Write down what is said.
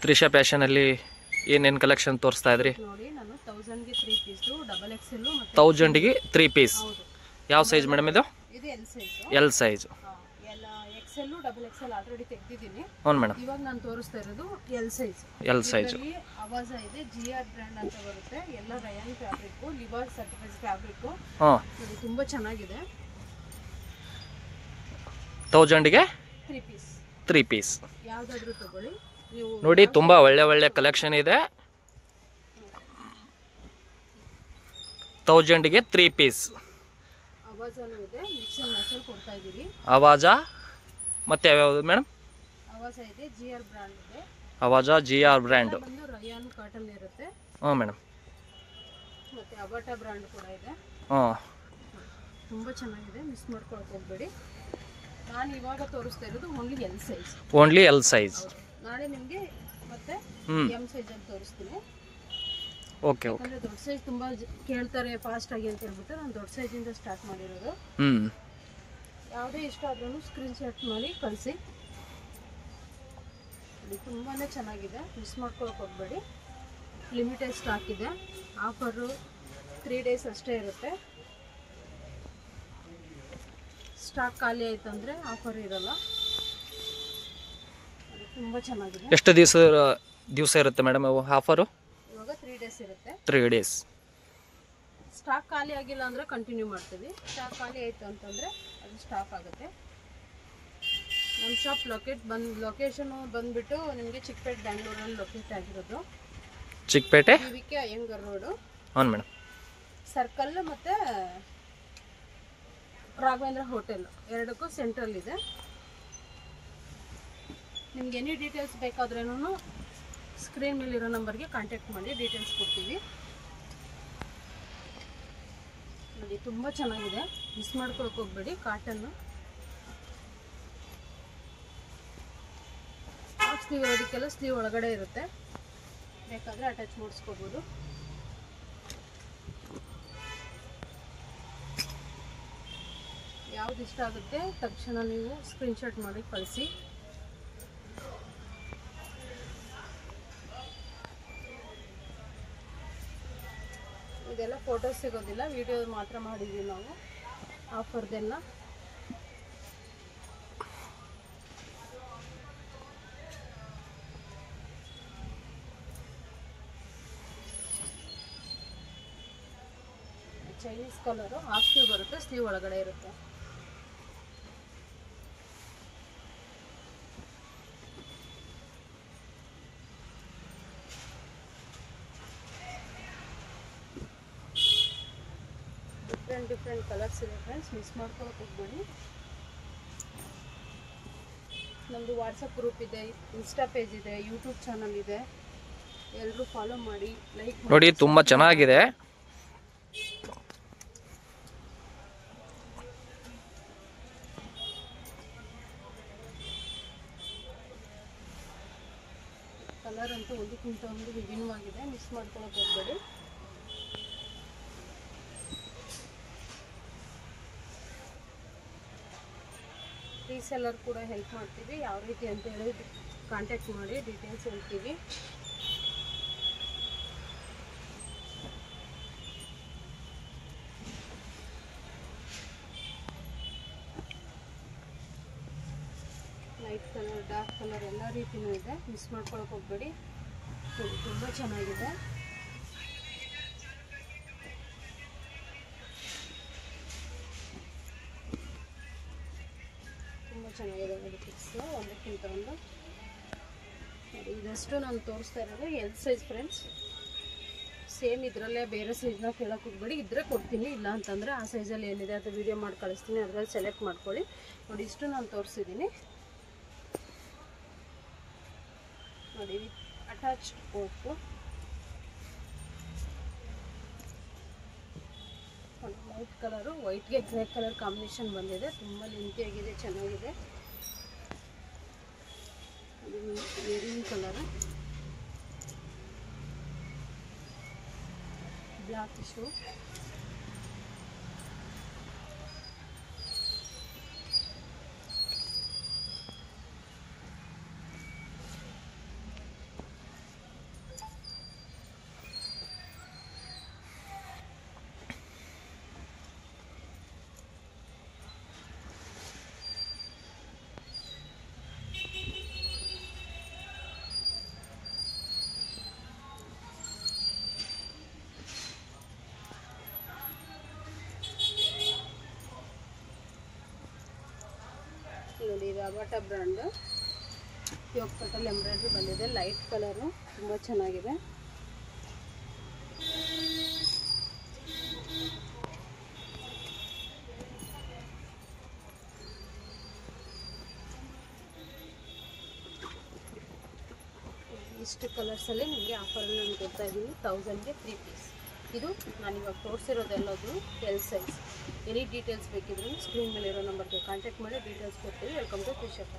ತ್ರಿಷಾ ಫ್ಯಾಷನಲ್ಲಿ ಏನೇನು ಕಲೆಕ್ಷನ್ ತೋರಿಸ್ತಾ ಇದ್ರಿ? ನೋಡಿ ನಾನು 1000ಗೆ 3 ಪೀಸು, ಡಬಲ್ ಎಕ್ಸೆಲ್ ಮತ್ತೆ 1000ಗೆ 3 ಪೀಸ್. ಯಾವ ಸೈಜ್ ಮೇಡಮ್ ಇದು? ಇದು ಎಲ್ ಸೈಜ್. L size. ಎಲ್ಲ ಎಕ್ಸೆಲ್ ಡಬಲ್ ಎಕ್ಸೆಲ್ ಆಲ್ರೆಡಿ ತೆಗೆದಿದ್ದೀನಿ. ಹ್ಞೂ ಮೇಡಮ್. ಇವಾಗ ನಾನು ತೋರಿಸ್ತಾ ಇರೋದು ಎಲ್ ಸೈಜ್. L size. ಅವಾಜ ಇದೆ, GR ಬ್ರ್ಯಾಂಡ್ ಅಂತ ಬರುತ್ತೆ. ಎಲ್ಲ rayon fabric, Liva certified fabric. ಹಾಂ, ಇದು ತುಂಬಾ ಚೆನ್ನಾಗಿದೆ. 1000ಗೆ 3 ಪೀಸ್. 3 ಪೀಸ್ ಯಾವ್ದಾದ್ರು ತಗೊಳ್ಳಿ ನೀವು. ನೋಡಿ, ತುಂಬಾ ಒಳ್ಳೆ ಕಲೆಕ್ಷನ್ ಇದೆ. 1000ಗೆ 3 ಪೀಸ್. ಅವಾಜಾನು ಇದೆ, ಮಿಕ್ಸ್ ಅಂಡ್ ಮ್ಯಾಚ್ ಕೊಡ್ತಾ ಇದೀವಿ. ಅವಾಜ ಮತ್ತೆ ಯಾವ್ಯಾವುದು ಮೇಡಮ್? ಅವಾಜ ಇದೆ, GR ಬ್ರ್ಯಾಂಡ್ ಇದೆ. ಅವಾಜ GR ಬ್ರ್ಯಾಂಡ್ ಬಂದು ರಯಾನ್ ಕಾಟನ್ ಇರುತ್ತೆ. ಹಾಂ ಮೇಡಮ್. ಮತ್ತೆ ಅಬಾಟಾ ಬ್ರ್ಯಾಂಡ್ ಕೂಡ ಇದೆ. ಹಾಂ, ತುಂಬಾ ಚೆನ್ನಾಗಿದೆ, ಮಿಸ್ ಮಾಡ್ಕೊಳಕ್ ಹೋಗ್ಬೇಡಿ. ನಾನು ಇವಾಗ ತೋರಿಸ್ತಾ ಇರೋದು only L size. Only L size. ನಾಳೆ ನಿಮಗೆ ಮತ್ತೆ ಎಂ ಸೈಜ್ ಅಂತ ತೋರಿಸ್ತೀನಿ. Okay okay. ಅಂದ್ರೆ ದೊಡ್ಡ ಸೈಜ್ ತುಂಬಾ ಕೇಳ್ತಾರೆ ಫಾಸ್ಟ್ ಆಗಿ ಅಂತ ಹೇಳ್ಬಿಟ್ಟು ನಾನು ದೊಡ್ಡ ಸೈಜ್ ಇಂದ ಸ್ಟಾರ್ಟ್ ಮಾಡಿರೋದು. ಯಾವುದೇ ಇಷ್ಟ ಆದ್ರೂ ಸ್ಕ್ರೀನ್ ಶಾಟ್ ಮಾಡಿ ಕಳಿಸಿ. ಇದು ತುಂಬಾನೇ ಚೆನ್ನಾಗಿದೆ, ಮಿಸ್ ಮಾಡ್ಕೊಳಕ್ ಹೋಗ್ಬೇಡಿ. ಲಿಮಿಟೆಡ್ ಸ್ಟಾಕ್ ಇದೆ. ಆಫರು 3 ಡೇಸ್ ಅಷ್ಟೇ ಇರುತ್ತೆ. ಸ್ಟಾಕ್ ಖಾಲಿ ಆಯ್ತು ಅಂದರೆ ಆಫರ್ ಇರಲ್ಲ. ತುಂಬ ಚೆನ್ನಾಗಿದೆ. ಎಷ್ಟು ದಿವಸ ಇರುತ್ತೆ ಮೇಡಮ್ ಆಫರು? ಇವಾಗ 3 ಡೇಸ್ ಇರುತ್ತೆ. 3 ಡೇಸ್. ಸ್ಟಾಕ್ ಖಾಲಿ ಆಗಿಲ್ಲ ಅಂದರೆ ಕಂಟಿನ್ಯೂ ಮಾಡ್ತೀವಿ. ಸ್ಟಾಕ್ ಖಾಲಿ ಆಯಿತು ಅಂತಂದರೆ ಅದು ಸ್ಟಾಕ್ ಆಗುತ್ತೆ. ನಮ್ಮ ಶಾಪ್ ಲೊಕೇಶನ್ ಬಂದುಬಿಟ್ಟು ನಿಮಗೆ ಚಿಕ್ಕಪೇಟೆ, ಬ್ಯಾಂಗ್ಳೂರಲ್ಲಿ ಲೊಕೇಟ್ ಆಗಿರೋದು. Chickpet BVK Iyengar road. ಹಾಂ ಮೇಡಮ್. ಸರ್ಕಲ್ ಮತ್ತು ರಾಘವೇಂದ್ರ ಹೋಟೆಲ್ ಎರಡಕ್ಕೂ ಸೆಂಟ್ರಲ್ ಇದೆ. ನಿಮ್ಗೆ ಎನಿ ಡೀಟೇಲ್ಸ್ ಬೇಕಾದ್ರೂ ಸ್ಕ್ರೀನ್ ಮೇಲಿರೋ ನಂಬರ್ಗೆ ಕಾಂಟ್ಯಾಕ್ಟ್ ಮಾಡಿ, ಡೀಟೇಲ್ಸ್ ಕೊಡ್ತೀವಿ. ನೋಡಿ, ತುಂಬ ಚೆನ್ನಾಗಿದೆ, ಮಿಸ್ ಮಾಡ್ಕೊಳಕ್ಕೆ ಹೋಗ್ಬೇಡಿ. ಕಾಟನ್ನು ಹಾಫ್ ಸ್ಲೀವ್ ಇರೋದಕ್ಕೆಲ್ಲ ಸ್ಲೀವ್ ಒಳಗಡೆ ಇರುತ್ತೆ, ಬೇಕಾದರೆ ಅಟ್ಯಾಚ್ ಮಾಡಿಸ್ಕೋಬೋದು. ಯಾವ್ದು ಇಷ್ಟ ಆಗುತ್ತೆ ತಕ್ಷಣ ನೀವು ಸ್ಕ್ರೀನ್ಶಾಟ್ ಮಾಡಿ ಕಳಿಸಿ. ಇದೆಲ್ಲ ಫೋಟೋಸ್ ಸಿಗೋದಿಲ್ಲ, ವಿಡಿಯೋ ಮಾತ್ರ ಮಾಡಿದ್ವಿ ನಾವು ಆಫರ್ದೆಲ್ಲ. ಚೈನೀಸ್ ಕಲರು, ಹಾಫ್ ಸ್ಲೀವ್ ಬರುತ್ತೆ, ಸ್ಲೀವ್ ಒಳಗಡೆ ಇರುತ್ತೆ. ಡಿಫ್ರೆಂಟ್ ಕಲರ್ಸ್ ಇದೆ ಫ್ರೆಂಡ್ಸ್, ಮಿಸ್ ಮಾಡ್ಕೊಳಕ್ಕೆ ಹೋಗ್ಬೇಡಿ. ನಮ್ಮದು ವಾಟ್ಸಪ್ ಗ್ರೂಪ್ ಇದೆ, ಇನ್ಸ್ಟಾ ಪೇಜ್ ಇದೆ, ಯೂಟ್ಯೂಬ್ ಚಾನಲ್ ಇದೆ. ಎಲ್ಲರೂ ಫಾಲೋ ಮಾಡಿ, ಲೈಕ್ ಮಾಡಿ. ನೋಡಿ, ತುಂಬ ಚೆನ್ನಾಗಿದೆ. ಕಲರ್ ಅಂತೂ ಒಂದಕ್ಕಿಂತ ಒಂದು ವಿಭಿನ್ನವಾಗಿದೆ, ಮಿಸ್ ಮಾಡ್ಕೊಳಕ್ಕೆ ಹೋಗ್ಬೇಡಿ. ರೀಸೆಲ್ಲರ್ ಕೂಡ ಹೆಲ್ಪ್ ಮಾಡ್ತೀವಿ. ಯಾವ ರೀತಿ ಅಂತ ಹೇಳಿ ಕಾಂಟ್ಯಾಕ್ಟ್ ಮಾಡಿ, ಡೀಟೇಲ್ಸ್ ಹೇಳ್ತೀವಿ. ಲೈಟ್ ಕಲರ್, ಡಾರ್ಕ್ ಕಲರ್ ಎಲ್ಲ ರೀತಿಯೂ ಇದೆ, ಮಿಸ್ ಮಾಡ್ಕೊಳಕ್ಕೆ ಹೋಗ್ಬೇಡಿ. ತುಂಬ ಚೆನ್ನಾಗಿದೆ. ತುಂಬ ಚೆನ್ನಾಗಿದೆ ನೋಡಿ, ಪಿಕ್ಸು ಒಂದಕ್ಕಿಂತ ಒಂದು. ನೋಡಿ, ಇದಷ್ಟು ನಾನು ತೋರಿಸ್ತಾ ಇರೋದು ಎಲ್ ಸೈಜ್ ಫ್ರೆಂಡ್ಸ್. ಸೇಮ್ ಇದರಲ್ಲೇ ಬೇರೆ ಸೈಜ್ನ ಕೇಳಕ್ಕೆ ಹೋಗ್ಬೇಡಿ, ಇದ್ದರೆ ಕೊಡ್ತೀನಿ, ಇಲ್ಲ ಅಂತಂದರೆ ಆ ಸೈಜಲ್ಲಿ ಏನಿದೆ ಅದು ವಿಡಿಯೋ ಮಾಡಿ ಕಳಿಸ್ತೀನಿ, ಅದರಲ್ಲಿ ಸೆಲೆಕ್ಟ್ ಮಾಡ್ಕೊಳ್ಳಿ. ನೋಡಿ, ಇಷ್ಟು ನಾನು ತೋರಿಸಿದ್ದೀನಿ. ನೋಡಿ, ಅಟ್ಯಾಚ್ಡ್ ಕೋಟು, ವೈಟ್ ಕಲರು, ವೈಟ್ಗೆ ಗ್ರೇ ಕಲರ್ ಕಾಂಬಿನೇಷನ್ ಬಂದಿದೆ. ತುಂಬ ಲೆಂತಿಯಾಗಿದೆ, ಚೆನ್ನಾಗಿದೆ. ಇದು maroon colour, black shoe, Bata brand ಯೋಗ್ ಪಟಲ್ ಎಂಬ್ರಾಯ್ಡ್ರಿ ಬಂದಿದೆ. ಲೈಟ್ ಕಲರು, ತುಂಬ ಚೆನ್ನಾಗಿದೆ. ಇಷ್ಟು ಕಲರ್ಸಲ್ಲಿ ನಿಮಗೆ ಆಫರಲ್ಲಿ ನಾನು ಕೊಡ್ತಾ ಇದ್ದೀನಿ 1000ಗೆ 3 ಪೀಸ್. ಇದು ನಾನಿವಾಗ ತೋರಿಸಿರೋದೆಲ್ಲದು ಎಲ್ ಸೈಜ್. ಎನಿ ಡೀಟೇಲ್ಸ್ ಬೇಕಿದ್ರೂ ಸ್ಕ್ರೀನ್ ಮೇಲೆ ಇರೋ ನಂಬರ್ಗೆ ಕಾಂಟ್ಯಾಕ್ಟ್ ಮಾಡಿ ಡೀಟೇಲ್ಸ್ ಕೊಡ್ತೀವಿ. Welcome to Fisher.